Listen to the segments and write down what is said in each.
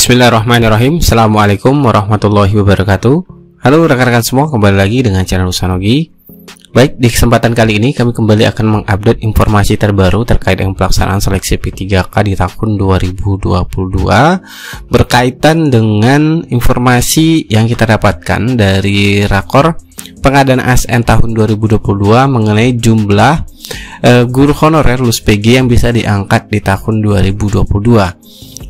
Bismillahirrahmanirrahim. Assalamualaikum warahmatullahi wabarakatuh. Halo rekan-rekan semua, kembali lagi dengan channel Usanogi. Baik, di kesempatan kali ini kami kembali akan mengupdate informasi terbaru terkait dengan pelaksanaan seleksi P3K di tahun 2022 berkaitan dengan informasi yang kita dapatkan dari Rakor pengadaan ASN tahun 2022 mengenai jumlah guru honorer lulus PG yang bisa diangkat di tahun 2022.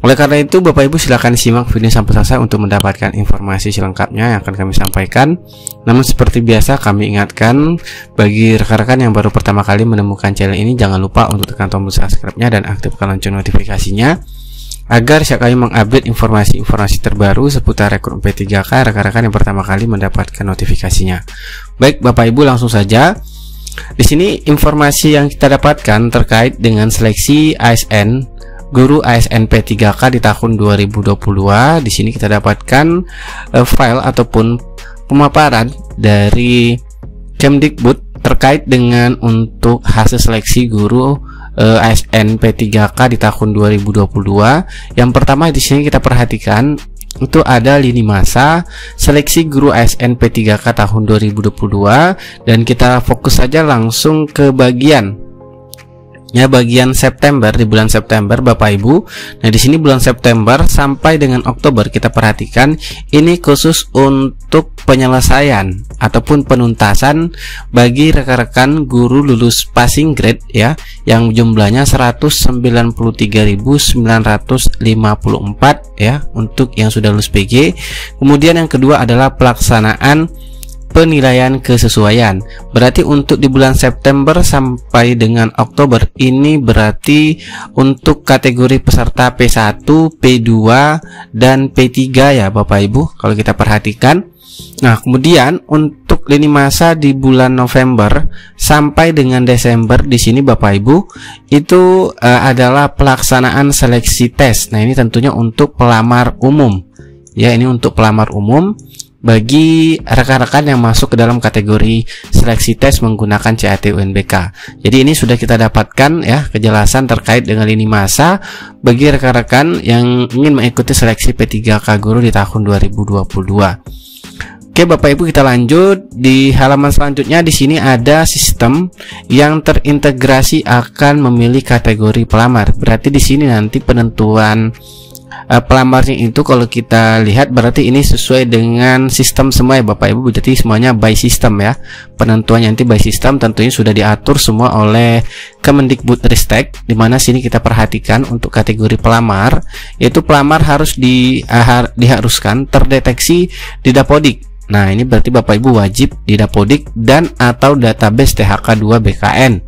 Oleh karena itu, Bapak Ibu silakan simak video sampai selesai untuk mendapatkan informasi selengkapnya yang akan kami sampaikan. Namun seperti biasa kami ingatkan bagi rekan-rekan yang baru pertama kali menemukan channel ini, jangan lupa untuk tekan tombol subscribe-nya dan aktifkan lonceng notifikasinya agar siap kami mengupdate informasi-informasi terbaru seputar rekrutmen P3K rekan-rekan yang pertama kali mendapatkan notifikasinya. Baik, Bapak Ibu langsung saja. Di sini informasi yang kita dapatkan terkait dengan seleksi ASN guru ASN P3K di tahun 2022. Di sini kita dapatkan file ataupun pemaparan dari Kemdikbud terkait dengan untuk hasil seleksi guru ASN P3K di tahun 2022. Yang pertama di sini kita perhatikan itu ada lini masa seleksi guru ASN P3K tahun 2022, dan kita fokus saja langsung ke bagian September, di bulan September Bapak Ibu. Nah, di sini bulan September sampai dengan Oktober kita perhatikan ini khusus untuk penyelesaian ataupun penuntasan bagi rekan-rekan guru lulus passing grade ya, yang jumlahnya 193.954 ya untuk yang sudah lulus PG. Kemudian yang kedua adalah pelaksanaan penilaian kesesuaian. Berarti untuk di bulan September sampai dengan Oktober ini berarti untuk kategori peserta P1, P2 dan P3 ya Bapak Ibu kalau kita perhatikan. Nah, kemudian untuk lini masa di bulan November sampai dengan Desember di sini Bapak Ibu itu adalah pelaksanaan seleksi tes. Nah, ini tentunya untuk pelamar umum. Ya, ini untuk pelamar umum bagi rekan-rekan yang masuk ke dalam kategori seleksi tes menggunakan CAT UNBK. Jadi ini sudah kita dapatkan ya kejelasan terkait dengan lini masa bagi rekan-rekan yang ingin mengikuti seleksi P3K guru di tahun 2022. Oke Bapak Ibu, kita lanjut di halaman selanjutnya. Di sini ada sistem yang terintegrasi akan memilih kategori pelamar. Berarti di sini nanti penentuan pelamarnya itu kalau kita lihat berarti ini sesuai dengan sistem semua ya Bapak Ibu. Jadi semuanya by system ya, penentuannya nanti by system tentunya sudah diatur semua oleh Kemendikbudristek, dimana sini kita perhatikan untuk kategori pelamar yaitu pelamar harus diharuskan terdeteksi di Dapodik. Nah, ini berarti Bapak Ibu wajib di Dapodik dan atau database THK2 BKN.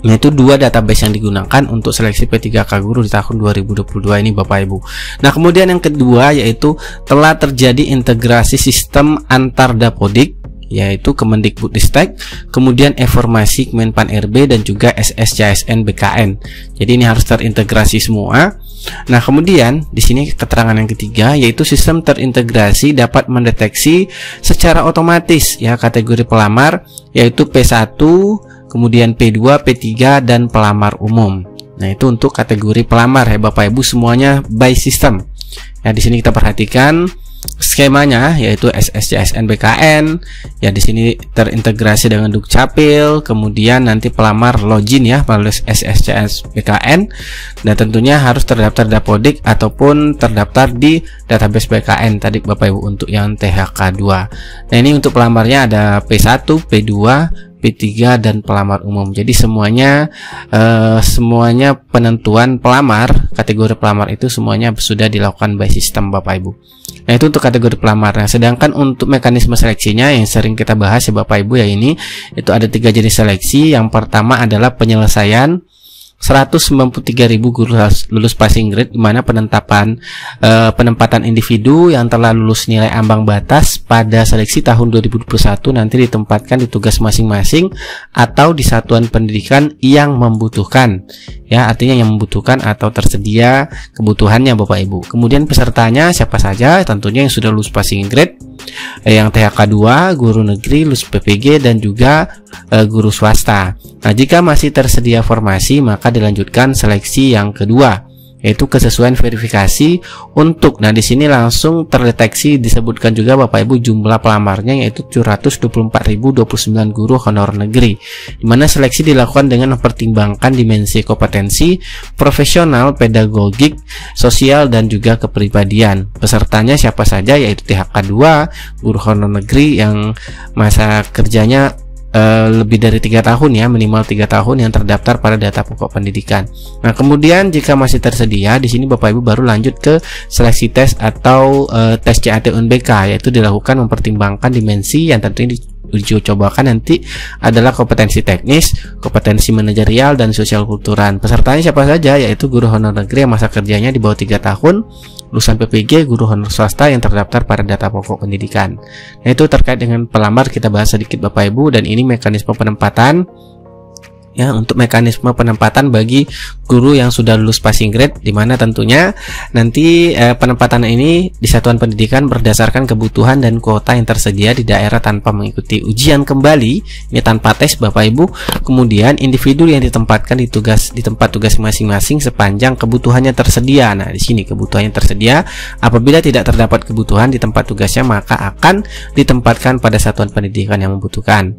Yaitu dua database yang digunakan untuk seleksi P3K guru di tahun 2022 ini Bapak Ibu. Nah, kemudian yang kedua yaitu telah terjadi integrasi sistem antar Dapodik yaitu Kemendikbudristek, kemudian informasi Kemenpan RB dan juga SSCASN BKN. Jadi ini harus terintegrasi semua. Nah, kemudian di sini keterangan yang ketiga yaitu sistem terintegrasi dapat mendeteksi secara otomatis ya kategori pelamar yaitu P1, kemudian P2, P3 dan pelamar umum. Nah, itu untuk kategori pelamar ya Bapak Ibu, semuanya by system. Ya, di sini kita perhatikan skemanya yaitu SSCASN BKN. Ya, di sini terintegrasi dengan Dukcapil, kemudian nanti pelamar login ya melalui SSCASN BKN, dan tentunya harus terdaftar Dapodik ataupun terdaftar di database BKN tadi Bapak Ibu untuk yang THK2. Nah, ini untuk pelamarnya ada P1, P2, P3 dan pelamar umum. Jadi semuanya penentuan pelamar, kategori pelamar itu semuanya sudah dilakukan by system Bapak Ibu. Nah, itu untuk kategori pelamar. Nah, sedangkan untuk mekanisme seleksinya yang sering kita bahas ya Bapak Ibu ya, ini itu ada 3 jenis seleksi. Yang pertama adalah penyelesaian 193.000 guru lulus passing grade, di mana penempatan individu yang telah lulus nilai ambang batas pada seleksi tahun 2021 nanti ditempatkan di tugas masing-masing atau di satuan pendidikan yang membutuhkan ya, artinya yang membutuhkan atau tersedia kebutuhannya Bapak Ibu. Kemudian pesertanya siapa saja? Tentunya yang sudah lulus passing grade, yang THK2, guru negeri, lulus PPG dan juga guru swasta. Nah, jika masih tersedia formasi maka dilanjutkan seleksi yang kedua yaitu kesesuaian verifikasi untuk. Nah, di sini langsung terdeteksi disebutkan juga Bapak Ibu jumlah pelamarnya yaitu 724.029 guru honor negeri, di mana seleksi dilakukan dengan mempertimbangkan dimensi kompetensi, profesional, pedagogik, sosial, dan juga kepribadian. Pesertanya siapa saja, yaitu THK 2, guru honor negeri yang masa kerjanya lebih dari 3 tahun ya, minimal 3 tahun yang terdaftar pada data pokok pendidikan. Nah, kemudian jika masih tersedia, di sini Bapak Ibu baru lanjut ke seleksi tes atau tes CAT UNBK, yaitu dilakukan mempertimbangkan dimensi yang tentunya diuji cobakan nanti adalah kompetensi teknis, kompetensi manajerial, dan sosial kulturan. Pesertanya siapa saja, yaitu guru honor negeri yang masa kerjanya di bawah 3 tahun, lulusan PPG, guru honor swasta yang terdaftar pada data pokok pendidikan. Nah, itu terkait dengan pelamar kita bahas sedikit Bapak Ibu, dan ini mekanisme penempatan. Ya, untuk mekanisme penempatan bagi guru yang sudah lulus passing grade, di mana tentunya nanti penempatan ini di satuan pendidikan berdasarkan kebutuhan dan kuota yang tersedia di daerah tanpa mengikuti ujian kembali, ini tanpa tes Bapak Ibu. Kemudian individu yang ditempatkan di tempat tugas masing-masing sepanjang kebutuhannya tersedia. Nah, di sini kebutuhannya tersedia. Apabila tidak terdapat kebutuhan di tempat tugasnya, maka akan ditempatkan pada satuan pendidikan yang membutuhkan.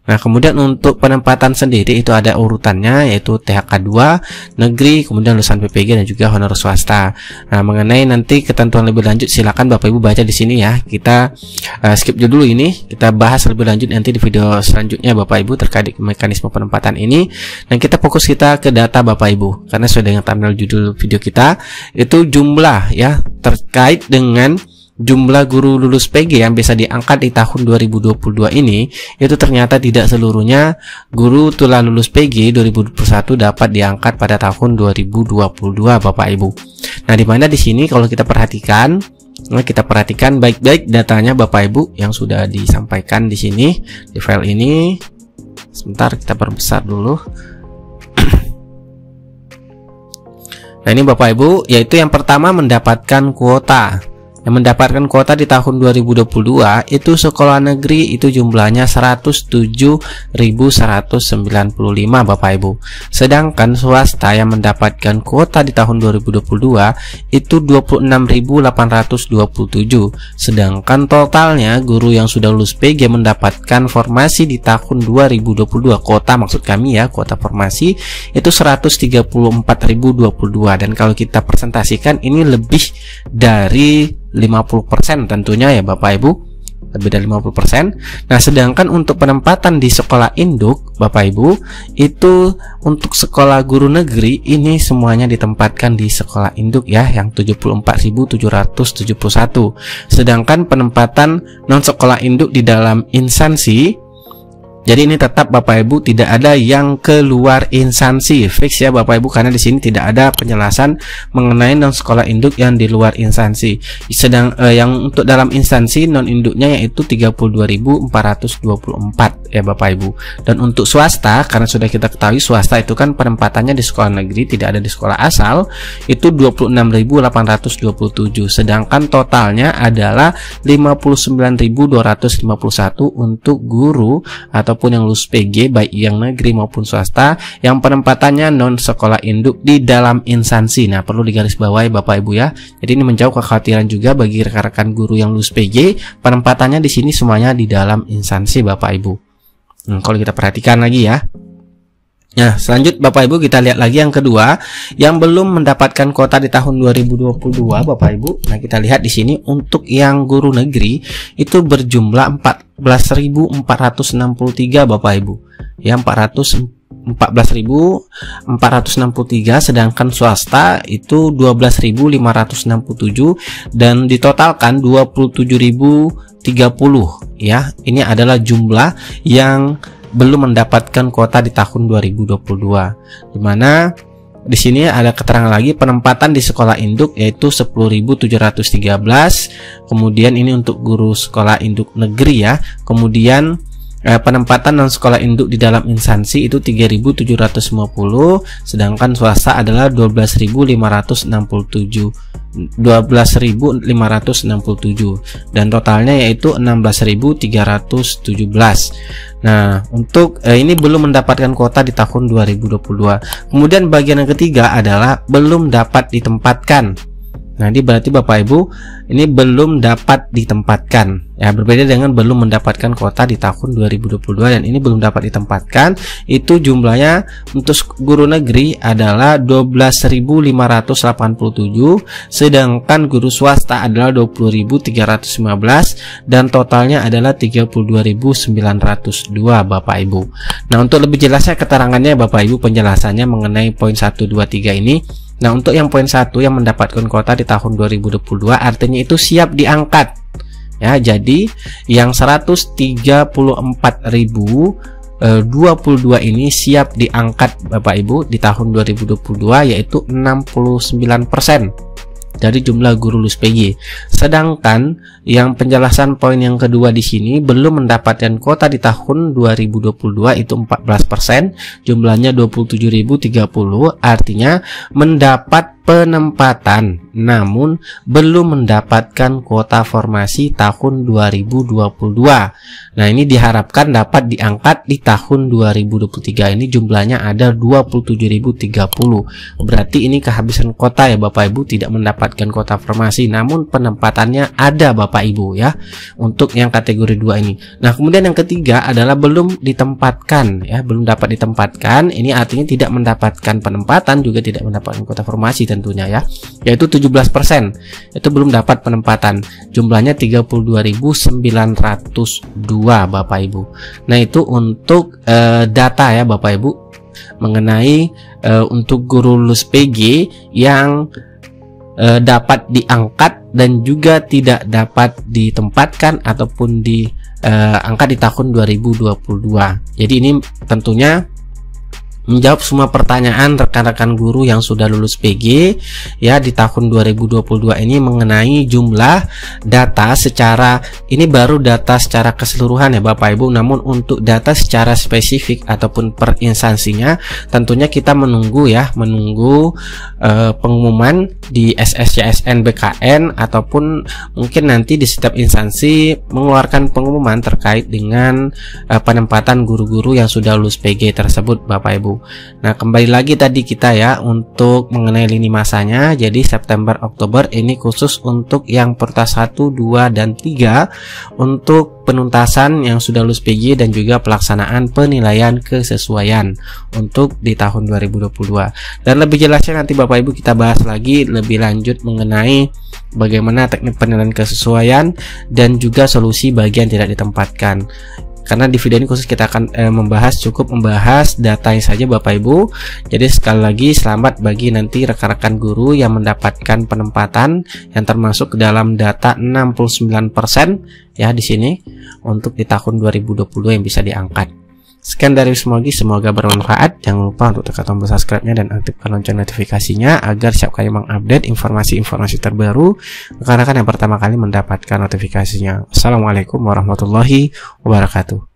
Nah, kemudian untuk penempatan sendiri itu ada urutannya, yaitu THK 2 negeri, kemudian lulusan PPG, dan juga honor swasta. Nah, mengenai nanti ketentuan lebih lanjut silakan Bapak Ibu baca di sini ya. Kita skip dulu ini, kita bahas lebih lanjut nanti di video selanjutnya Bapak Ibu terkait mekanisme penempatan ini. Dan kita fokus kita ke data Bapak Ibu, karena sesuai dengan thumbnail judul video kita itu jumlah ya terkait dengan jumlah guru lulus PG yang bisa diangkat di tahun 2022 ini, itu ternyata tidak seluruhnya guru telah lulus PG 2021 dapat diangkat pada tahun 2022 Bapak Ibu. Nah, di mana di sini kalau kita perhatikan baik-baik datanya Bapak Ibu yang sudah disampaikan di sini di file ini. Sebentar, kita perbesar dulu. Nah, ini Bapak Ibu, yaitu yang pertama mendapatkan kuota. Yang mendapatkan kuota di tahun 2022 itu sekolah negeri itu jumlahnya 107.195 Bapak Ibu. Sedangkan swasta yang mendapatkan kuota di tahun 2022 itu 26.827. Sedangkan totalnya guru yang sudah lulus PG mendapatkan formasi di tahun 2022, kuota maksud kami ya, kuota formasi itu 134.022. Dan kalau kita presentasikan ini lebih dari 50% tentunya ya Bapak Ibu, lebih dari 50%. Nah, sedangkan untuk penempatan di sekolah induk Bapak Ibu itu untuk sekolah guru negeri ini semuanya ditempatkan di sekolah induk ya, yang 74.771. Sedangkan penempatan non sekolah induk di dalam instansi, jadi ini tetap Bapak Ibu tidak ada yang keluar instansi, fix ya Bapak Ibu, karena di sini tidak ada penjelasan mengenai non sekolah induk yang di luar instansi. Sedang yang untuk dalam instansi non induknya yaitu 32.424 ya Bapak Ibu. Dan untuk swasta, karena sudah kita ketahui swasta itu kan penempatannya di sekolah negeri, tidak ada di sekolah asal, itu 26.827. Sedangkan totalnya adalah 59.251 untuk guru atau yang lulus PG baik yang negeri maupun swasta yang penempatannya non sekolah induk di dalam instansi. Nah, perlu digarisbawahi Bapak Ibu ya. Jadi ini menjauh kekhawatiran juga bagi rekan-rekan guru yang lulus PG, penempatannya di sini semuanya di dalam instansi Bapak Ibu. Kalau kita perhatikan lagi ya. Nah, selanjut Bapak Ibu kita lihat lagi yang kedua yang belum mendapatkan kuota di tahun 2022 Bapak Ibu. Nah, kita lihat di sini untuk yang guru negeri itu berjumlah 14.463 Bapak Ibu. Ya, 14.463, sedangkan swasta itu 12.567 dan ditotalkan 27.030 ya. Ini adalah jumlah yang belum mendapatkan kuota di tahun 2022. Dimana di sini ada keterangan lagi penempatan di sekolah induk yaitu 10.713. Kemudian ini untuk guru sekolah induk negeri ya. Kemudian penempatan non sekolah induk di dalam instansi itu 3.750, sedangkan swasta adalah 12.567 dan totalnya yaitu 16.317. Nah, untuk ini belum mendapatkan kuota di tahun 2022. Kemudian bagian yang ketiga adalah belum dapat ditempatkan. Nah, ini berarti Bapak Ibu ini belum dapat ditempatkan. Ya, berbeda dengan belum mendapatkan kuota di tahun 2022 dan ini belum dapat ditempatkan. Itu jumlahnya untuk guru negeri adalah 12.587, sedangkan guru swasta adalah 20.315 dan totalnya adalah 32.902 Bapak Ibu. Nah, untuk lebih jelasnya keterangannya Bapak Ibu penjelasannya mengenai poin 1, 2, 3 ini. Nah, untuk yang poin 1 yang mendapatkan kuota di tahun 2022 artinya itu siap diangkat. Ya, jadi yang 134.022 ini siap diangkat Bapak Ibu di tahun 2022 yaitu 69% dari jumlah guru lulus PG. Sedangkan yang penjelasan poin yang kedua di sini belum mendapatkan kuota di tahun 2022 itu 14%, jumlahnya 27.030, artinya mendapat penempatan namun belum mendapatkan kuota formasi tahun 2022. Nah, ini diharapkan dapat diangkat di tahun 2023. Ini jumlahnya ada 27.030. Berarti ini kehabisan kuota ya Bapak Ibu, tidak mendapatkan kuota formasi namun penempatannya ada Bapak Ibu ya untuk yang kategori 2 ini. Nah, kemudian yang ketiga adalah belum ditempatkan ya, belum dapat ditempatkan. Ini artinya tidak mendapatkan penempatan juga tidak mendapatkan kuota formasi tentunya ya, yaitu 17%. Itu belum dapat penempatan. Jumlahnya 32.902 Bapak Ibu. Nah, itu untuk data ya Bapak Ibu mengenai untuk guru lulus PG yang dapat diangkat dan juga tidak dapat ditempatkan ataupun diangkat di tahun 2022. Jadi ini tentunya menjawab semua pertanyaan rekan-rekan guru yang sudah lulus PG ya di tahun 2022 ini mengenai jumlah data secara, ini baru data secara keseluruhan ya Bapak Ibu, namun untuk data secara spesifik ataupun per instansinya tentunya kita menunggu pengumuman di SSCSN BKN ataupun mungkin nanti di setiap instansi mengeluarkan pengumuman terkait dengan penempatan guru-guru yang sudah lulus PG tersebut Bapak Ibu. Nah, kembali lagi tadi kita ya untuk mengenai lini masanya. Jadi September Oktober ini khusus untuk yang prioritas 1, 2 dan 3 untuk penuntasan yang sudah lulus PG dan juga pelaksanaan penilaian kesesuaian untuk di tahun 2022. Dan lebih jelasnya nanti Bapak Ibu kita bahas lagi lebih lanjut mengenai bagaimana teknik penilaian kesesuaian dan juga solusi bagian tidak ditempatkan. Karena di video ini khusus kita akan cukup membahas datanya saja Bapak Ibu. Jadi sekali lagi selamat bagi nanti rekan-rekan guru yang mendapatkan penempatan yang termasuk ke dalam data 69% ya di sini untuk di tahun 2022 yang bisa diangkat. Sekian dari Wismogi, semoga bermanfaat. Jangan lupa untuk tekan tombol subscribe-nya dan aktifkan lonceng notifikasinya agar setiap kali mengupdate informasi-informasi terbaru rekan-rekan yang pertama kali mendapatkan notifikasinya. Assalamualaikum warahmatullahi wabarakatuh.